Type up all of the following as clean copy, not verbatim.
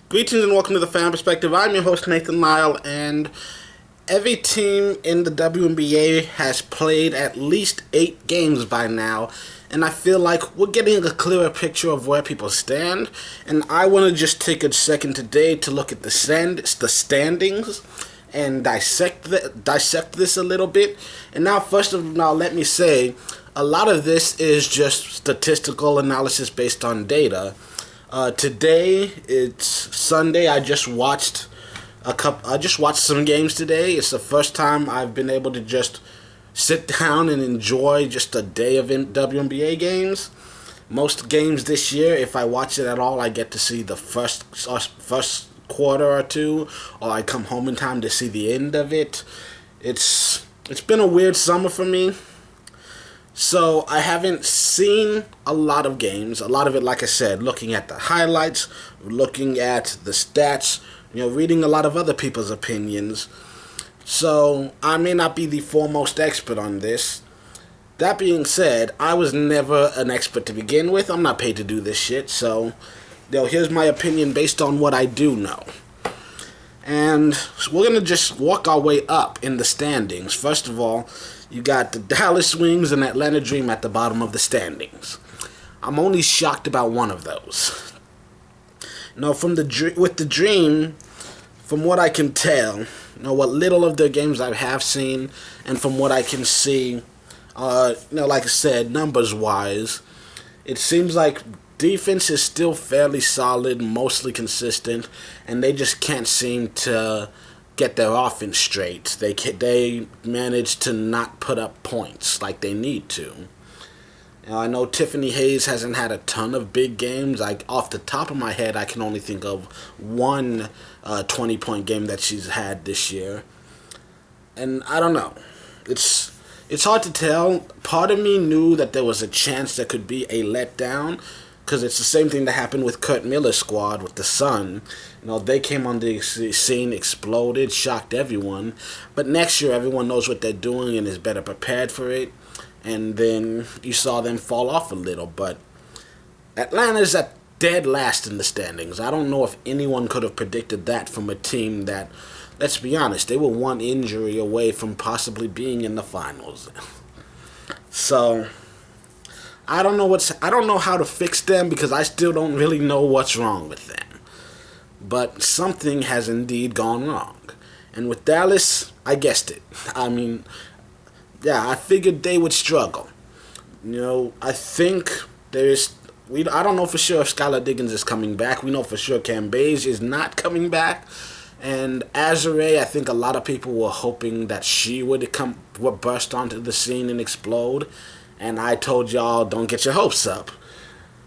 Greetings and welcome to the Fan Perspective. I'm your host, Nathan Lyle, and every team in the WNBA has played at least 8 games by now, and I feel like we're getting a clearer picture of where people stand, and I want to just take a second today to look at the standings and dissect this a little bit. And now, first of all, let me say, a lot of this is just statistical analysis based on data. Today it's Sunday. I just watched some games today. It's the first time I've been able to just sit down and enjoy just a day of WNBA games. Most games this year, if I watch it at all, I get to see the first quarter or two, or I come home in time to see the end of it. It's been a weird summer for me. So I haven't seen a lot of games. A lot of it, like I said, looking at the highlights, looking at the stats, reading a lot of other people's opinions. So I may not be the foremost expert on this. That being said, I was never an expert to begin with. I'm not paid to do this shit. So, here's my opinion based on what I do know. And we're going to just walk our way up in the standings. First of all, you got the Dallas Wings and Atlanta Dream at the bottom of the standings. I'm only shocked about one of those. With the Dream, from what I can tell, what little of their games I have seen, and from what I can see, like I said, numbers-wise, it seems like defense is still fairly solid, mostly consistent, and they just can't seem to get their offense straight. They manage to not put up points like they need to. I know Tiffany Hayes hasn't had a ton of big games. Off the top of my head, I can only think of one 20-point game that she's had this year. And I don't know. It's hard to tell. Part of me knew that there was a chance there could be a letdown, because it's the same thing that happened with Kurt Miller's squad with the Sun. They came on the scene, exploded, shocked everyone. But next year, everyone knows what they're doing and is better prepared for it. And then you saw them fall off a little. But Atlanta's at dead last in the standings. I don't know if anyone could have predicted that from a team that, let's be honest, they were one injury away from possibly being in the finals. So I don't know how to fix them, because I still don't really know what's wrong with them. But something has indeed gone wrong. And with Dallas, I guessed it. I figured they would struggle. I think I don't know for sure if Skylar Diggins is coming back. We know for sure Cam Beige is not coming back. And Azure, I think a lot of people were hoping that she would burst onto the scene and explode. And I told y'all, don't get your hopes up.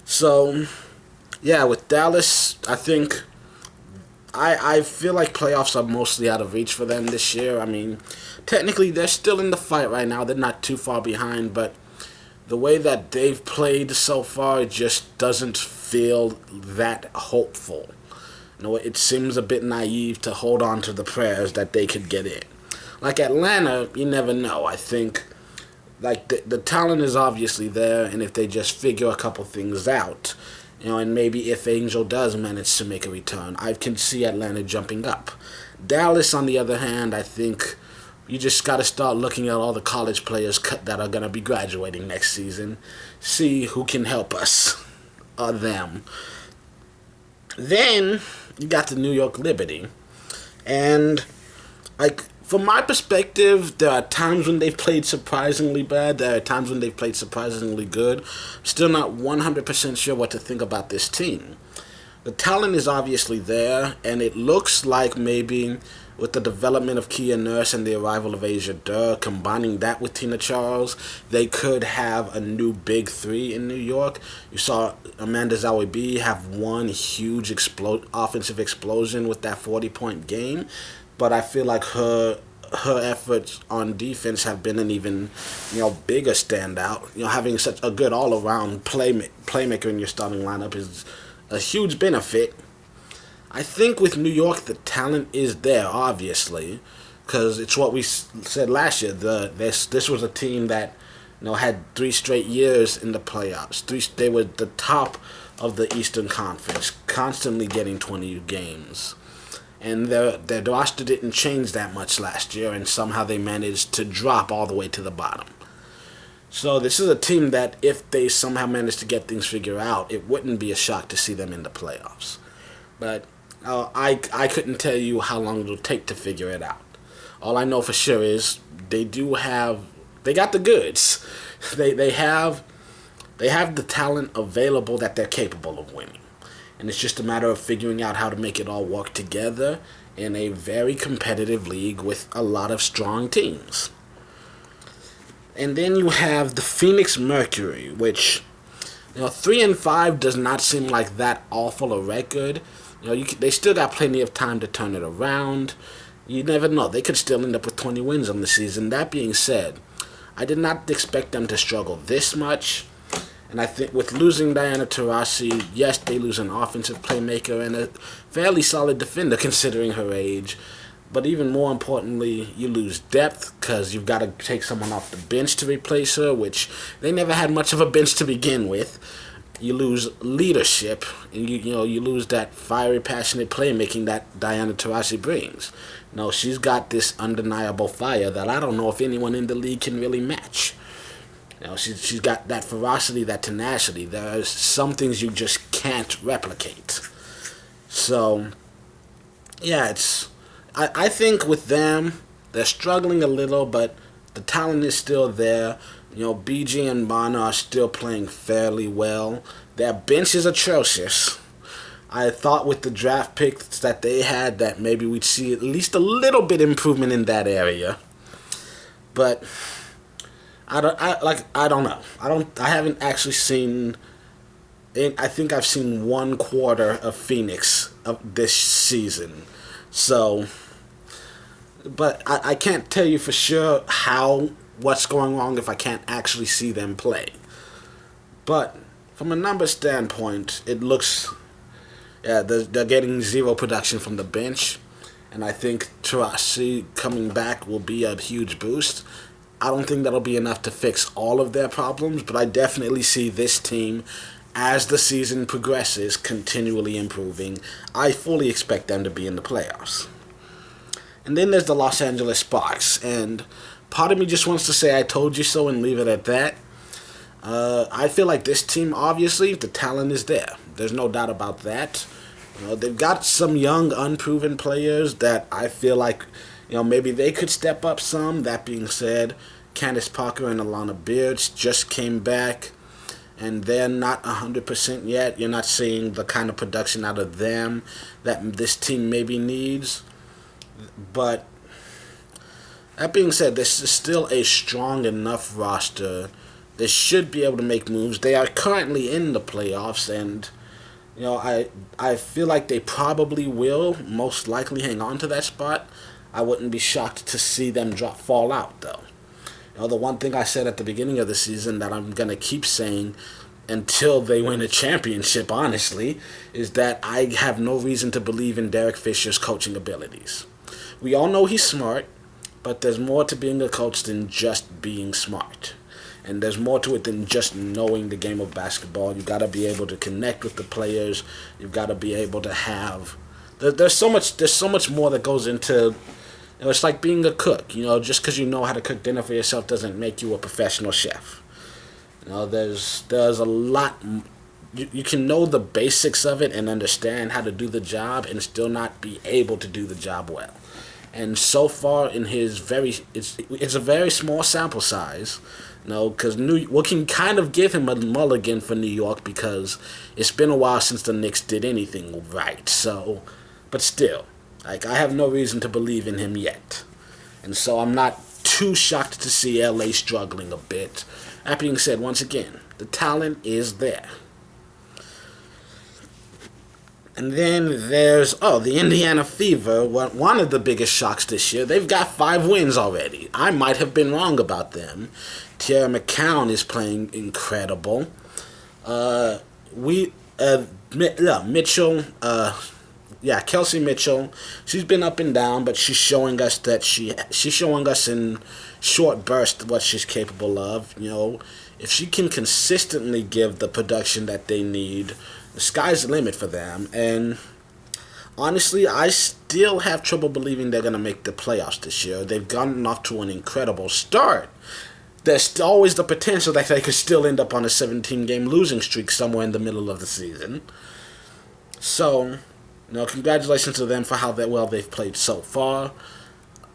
So, with Dallas, I think I feel like playoffs are mostly out of reach for them this year. Technically, they're still in the fight right now. They're not too far behind, but the way that they've played so far, it just doesn't feel that hopeful. It seems a bit naive to hold on to the prayers that they could get in. Like Atlanta, you never know. I think the talent is obviously there, and if they just figure a couple things out, and maybe if Angel does manage to make a return, I can see Atlanta jumping up. Dallas, on the other hand, I think you just got to start looking at all the college players that are going to be graduating next season, see who can help us, or them. Then you got the New York Liberty, and from my perspective, there are times when they've played surprisingly bad. There are times when they've played surprisingly good. Still not 100% sure what to think about this team. The talent is obviously there, and it looks like maybe with the development of Kia Nurse and the arrival of Asia Durr, combining that with Tina Charles, they could have a new big three in New York. You saw Amanda Zawibi have one huge offensive explosion with that 40-point game. But I feel like her efforts on defense have been an even bigger standout. Having such a good all-around playmaker in your starting lineup is a huge benefit. I think with New York, the talent is there, obviously, because it's what we said last year. This was a team that had 3 straight years in the playoffs. They were the top of the Eastern Conference, constantly getting 20 games. And their roster didn't change that much last year, and somehow they managed to drop all the way to the bottom. So this is a team that if they somehow manage to get things figured out, it wouldn't be a shock to see them in the playoffs. But I couldn't tell you how long it'll take to figure it out. All I know for sure is they got the goods. They have the talent available that they're capable of winning. And it's just a matter of figuring out how to make it all work together in a very competitive league with a lot of strong teams. And then you have the Phoenix Mercury, which, 3-5 does not seem like that awful a record. They still got plenty of time to turn it around. You never know. They could still end up with 20 wins on the season. That being said, I did not expect them to struggle this much. And I think with losing Diana Taurasi, yes, they lose an offensive playmaker and a fairly solid defender considering her age. But even more importantly, you lose depth because you've got to take someone off the bench to replace her, which they never had much of a bench to begin with. You lose leadership, and you lose that fiery, passionate playmaking that Diana Taurasi brings. She's got this undeniable fire that I don't know if anyone in the league can really match. She's got that ferocity, that tenacity. There's some things you just can't replicate. So, yeah, I think with them, they're struggling a little, but the talent is still there. BG and Mana are still playing fairly well. Their bench is atrocious. I thought with the draft picks that they had that maybe we'd see at least a little bit improvement in that area. But I don't know. I haven't actually seen. I think I've seen 1/4 of Phoenix of this season. So, but I can't tell you for sure what's going wrong if I can't actually see them play. But from a numbers standpoint, it looks, they're getting zero production from the bench, and I think Taurasi coming back will be a huge boost. I don't think that'll be enough to fix all of their problems, but I definitely see this team, as the season progresses, continually improving. I fully expect them to be in the playoffs. And then there's the Los Angeles Sparks, and part of me just wants to say I told you so and leave it at that. I feel like this team, obviously, the talent is there. There's no doubt about that. They've got some young, unproven players that I feel like, maybe they could step up some. That being said, Candace Parker and Alana Beards just came back, and they're not 100% yet. You're not seeing the kind of production out of them that this team maybe needs. But that being said, this is still a strong enough roster. They should be able to make moves. They are currently in the playoffs, and I feel like they probably will most likely hang on to that spot. I wouldn't be shocked to see them fall out, though. The one thing I said at the beginning of the season that I'm going to keep saying until they win a championship, honestly, is that I have no reason to believe in Derek Fisher's coaching abilities. We all know he's smart, but there's more to being a coach than just being smart. And there's more to it than just knowing the game of basketball. You've got to be able to connect with the players. You've got to be able to have... There's so much more that goes into... it's like being a cook. Just because you know how to cook dinner for yourself doesn't make you a professional chef. There's a lot... You can know the basics of it and understand how to do the job and still not be able to do the job well. And so far in his it's a very small sample size, because we can kind of give him a mulligan for New York because it's been a while since the Knicks did anything right. So, but still, I have no reason to believe in him yet, and so I'm not too shocked to see LA struggling a bit. That being said, once again, the talent is there. And then there's, the Indiana Fever, one of the biggest shocks this year. They've got 5 wins already. I might have been wrong about them. Tierra McCown is playing incredible. Kelsey Mitchell, she's been up and down, but she's showing us that she's showing us in short bursts what she's capable of. If she can consistently give the production that they need, the sky's the limit for them. And honestly, I still have trouble believing they're going to make the playoffs this year. They've gotten off to an incredible start. There's always the potential that they could still end up on a 17-game losing streak somewhere in the middle of the season. So, congratulations to them for how well they've played so far.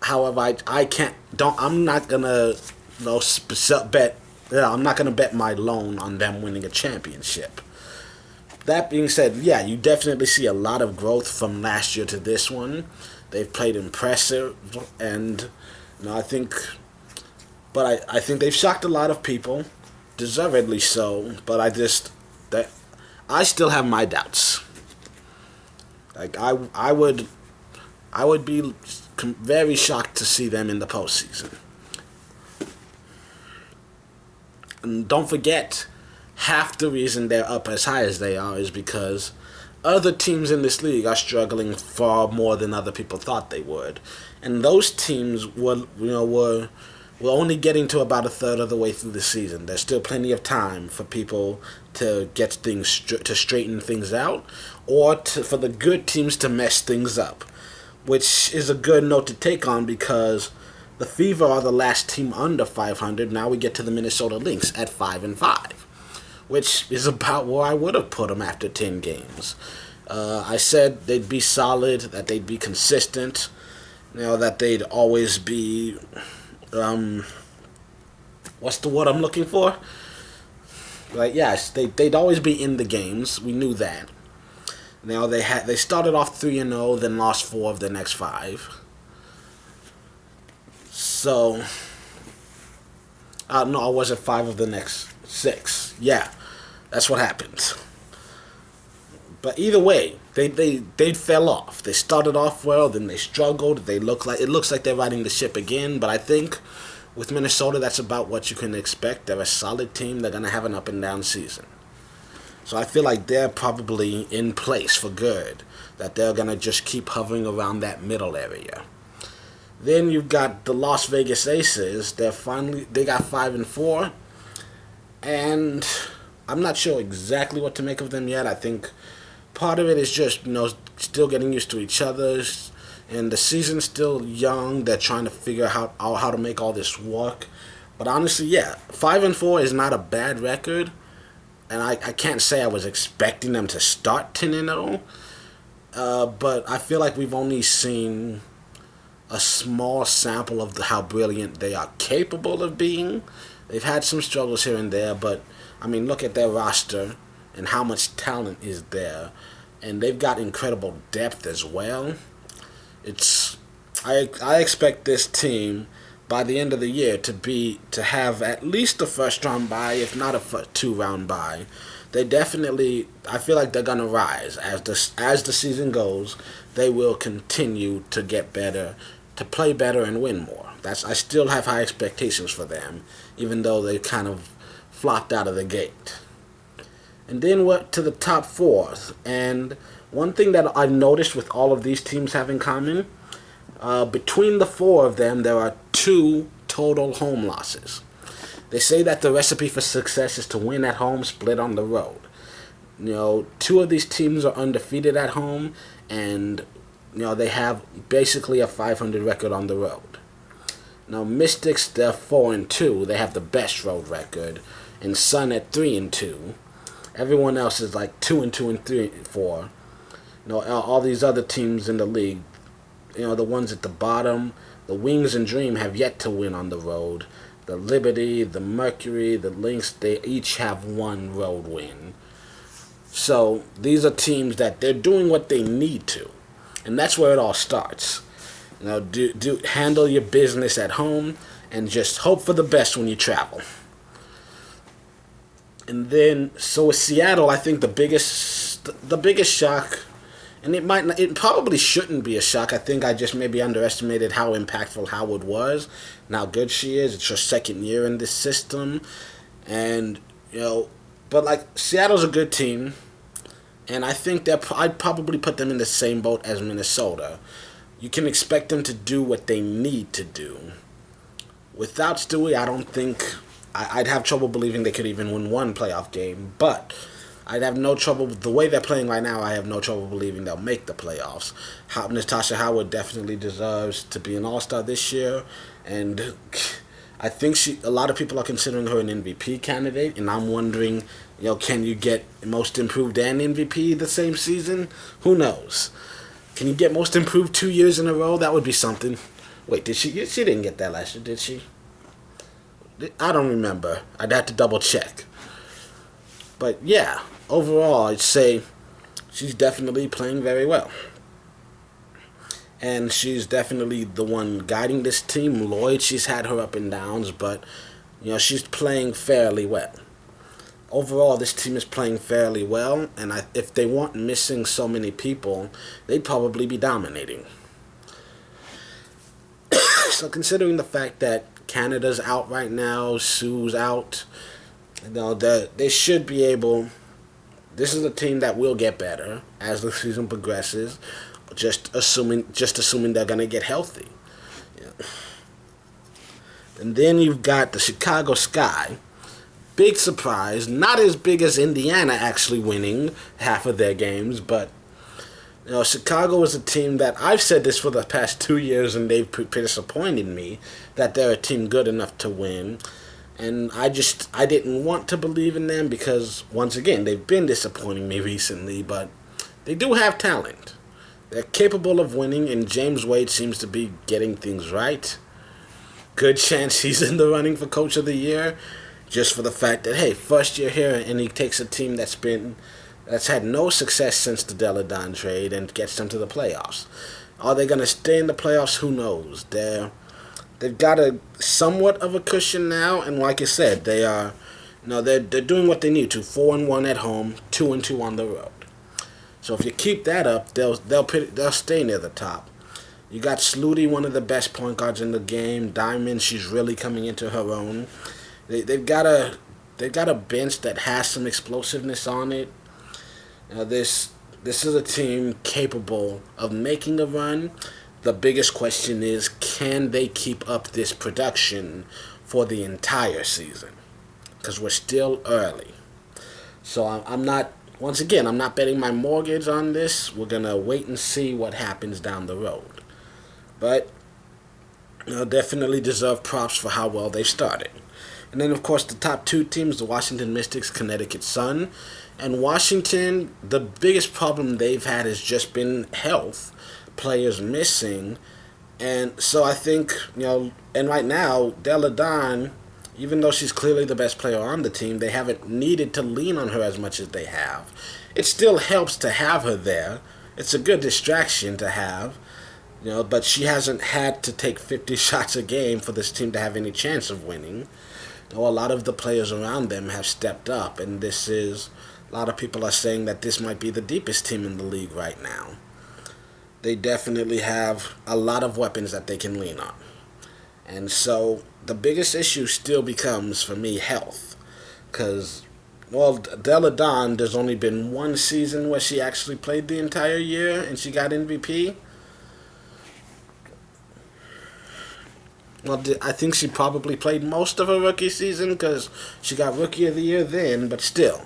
However, I'm not gonna, bet. Yeah, I'm not gonna bet my loan on them winning a championship. That being said, yeah, you definitely see a lot of growth from last year to this one. They've played impressive, and I think, I think they've shocked a lot of people, deservedly so. But I still have my doubts. Like I would be very shocked to see them in the postseason. And don't forget, half the reason they're up as high as they are is because other teams in this league are struggling far more than other people thought they would, and those teams were only getting to about a third of the way through the season. There's still plenty of time for people to get things to straighten things out, or for the good teams to mess things up, which is a good note to take on because the Fever are the last team under 500. Now we get to the Minnesota Lynx at 5-5, which is about where I would have put them after 10 games. I said they'd be solid, that they'd be consistent, that they'd always be, what's the word I'm looking for? Like, yes, they'd always be in the games. We knew that. Now they started off 3-0, then lost 4 of their next 5. So, no, was it 5 of the next 6? Yeah, that's what happened. But either way, they fell off. They started off well, then they struggled. It looks like they're riding the ship again. But I think with Minnesota, that's about what you can expect. They're a solid team. They're gonna have an up and down season. So I feel like they're probably in place for good. That they're gonna just keep hovering around that middle area. Then you've got the Las Vegas Aces. They got 5-4, and I'm not sure exactly what to make of them yet. I think part of it is just still getting used to each other, and the season's still young. They're trying to figure out how to make all this work. But honestly, yeah, 5-4 is not a bad record, and I can't say I was expecting them to start 10-0. But I feel like we've only seen a small sample of how brilliant they are capable of being. They've had some struggles here and there, but I mean, look at their roster and how much talent is there, and they've got incredible depth as well. I expect this team by the end of the year to have at least a first round bye, if not a 2-round bye. I feel like they're gonna rise as the season goes. They will continue to get better, to play better and win more. I still have high expectations for them, even though they kind of flopped out of the gate. And then we're to the top 4. And one thing that I've noticed with all of these teams have in common, between the 4 of them, there are 2 total home losses. They say that the recipe for success is to win at home, split on the road. 2 of these teams are undefeated at home, and they have basically a 500 record on the road. Now, Mystics, they're 4-2. They have the best road record, and Sun at 3-2. Everyone else is like 2-2 and 3-4. All these other teams in the league, the ones at the bottom, the Wings and Dream have yet to win on the road. The Liberty, the Mercury, the Lynx, they each have 1 road win. So these are teams that they're doing what they need to, and that's where it all starts. Handle your business at home and just hope for the best when you travel. And then, so with Seattle, I think the biggest shock, and it probably shouldn't be a shock. I think I just maybe underestimated how impactful Howard was and how good she is. It's her second year in this system, and but like Seattle's a good team, and I think I'd probably put them in the same boat as Minnesota. You can expect them to do what they need to do. Without Stewie, I don't think I'd have trouble believing they could even win 1 playoff game. But I'd have no trouble with the way they're playing right now. I have no trouble believing they'll make the playoffs. Natasha Howard definitely deserves to be an All-Star this year, and I think a lot of people are considering her an MVP candidate, and I'm wondering, can you get Most Improved and MVP the same season? Who knows? Can you get Most Improved 2 years in a row? That would be something. Wait, did she? She didn't get that last year, did she? I don't remember. I'd have to double check. But yeah, overall, I'd say she's definitely playing very well. And she's definitely the one guiding this team. Lloyd, she's had her up and downs, but she's playing fairly well. Overall, this team is playing fairly well, and if they weren't missing so many people, they'd probably be dominating. So considering the fact that Canada's out right now, Sue's out, they should be able. This is a team that will get better as the season progresses. Just assuming they're gonna get healthy. Yeah. And then you've got the Chicago Sky. Big surprise, not as big as Indiana actually winning half of their games, but Chicago is a team that I've said this for the past 2 years, and they've disappointed me that they're a team good enough to win. And I didn't want to believe in them because, once again, they've been disappointing me recently, but they do have talent. They're capable of winning, and James Wade seems to be getting things right. Good chance he's in the running for Coach of the Year, just for the fact that, hey, first year here, and he takes a team that's had no success since the Deladon trade and gets them to the playoffs. Are they going to stay in the playoffs? Who knows? They've got a somewhat of a cushion now, and like I said, they're doing what they need to. 4-1 at home, 2-2 on the road. So if you keep that up, they'll stay near the top. You got Sluty, one of the best point guards in the game. Diamond, she's really coming into her own. They've got a bench that has some explosiveness on it. This is a team capable of making a run. The biggest question is, can they keep up this production for the entire season? Because we're still early. So I'm not betting my mortgage on this. We're going to wait and see what happens down the road. But definitely deserve props for how well they started. And then, of course, the top two teams, the Washington Mystics, Connecticut Sun. And Washington, the biggest problem they've had has just been health. Players missing. And so I think, and right now, Deladon, even though she's clearly the best player on the team, they haven't needed to lean on her as much as they have. It still helps to have her there. It's a good distraction to have, but she hasn't had to take 50 shots a game for this team to have any chance of winning. A lot of the players around them have stepped up, and a lot of people are saying that this might be the deepest team in the league right now. They definitely have a lot of weapons that they can lean on. And so the biggest issue still becomes, for me, health. Because, Deladon, there's only been one season where she actually played the entire year and she got MVP. Well, I think she probably played most of her rookie season because she got Rookie of the Year then, but still,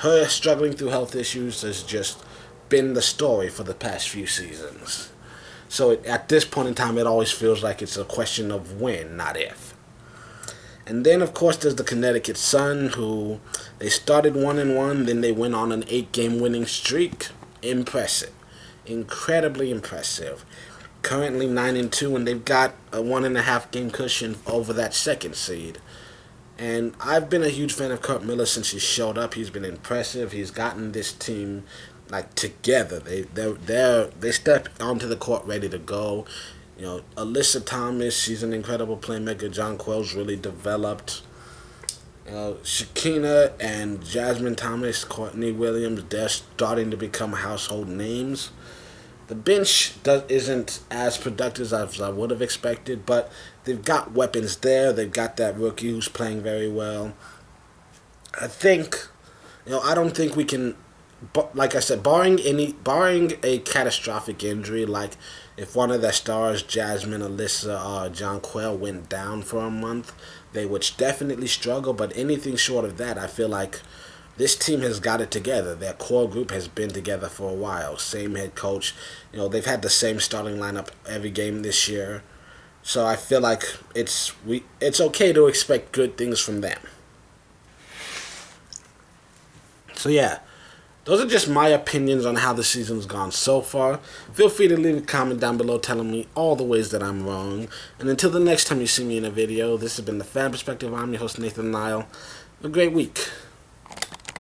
her struggling through health issues has just been the story for the past few seasons. So at this point in time, it always feels like it's a question of when, not if. And then, of course, there's the Connecticut Sun, who they started 1-1, then they went on an 8-game winning streak. Impressive. Incredibly impressive. Currently 9-2, and they've got a 1.5 game cushion over that second seed. And I've been a huge fan of Kurt Miller since he showed up. He's been impressive. He's gotten this team together. They stepped onto the court ready to go. Alyssa Thomas, she's an incredible playmaker. John Quell's really developed. Shakina and Jasmine Thomas, Courtney Williams, they're starting to become household names. The bench isn't as productive as I would have expected, but they've got weapons there. They've got that rookie who's playing very well. I think, I don't think we can, like I said, barring a catastrophic injury, like if one of their stars, Jasmine, Alyssa, or John Quell, went down for a month, they would definitely struggle. But anything short of that, I feel like this team has got it together. Their core group has been together for a while. Same head coach. They've had the same starting lineup every game this year. So I feel like it's okay to expect good things from them. So yeah, those are just my opinions on how the season's gone so far. Feel free to leave a comment down below telling me all the ways that I'm wrong. And until the next time you see me in a video, this has been the Fan Perspective. I'm your host, Nathan Lyle. Have a great week.